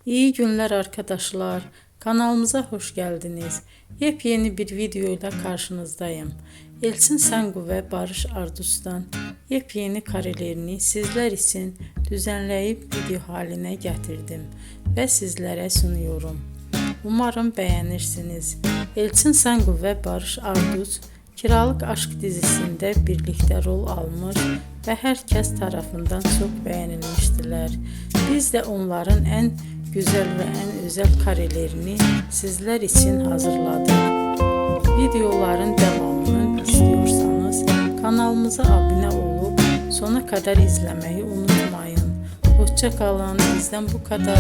İyi günler arkadaşlar. Kanalımıza hoş geldiniz. Yepyeni bir video ile karşınızdayım. Elçin Sangu ve Barış Ardus'tan yepyeni karelerini sizler için düzenleyip video haline getirdim ve sizlere sunuyorum. Umarım beğenirsiniz. Elçin Sangu ve Barış Ardus Kiralık Aşk dizisinde birlikte rol almış ve herkes tarafından çok beğenilmiştiler. Biz de onların en güzel ve en özel karelerini sizler için hazırladık. Videoların devamını istiyorsanız kanalımıza abone olup sona kadar izlemeyi unutmayın. Hoşça kalın. Bizden bu kadar.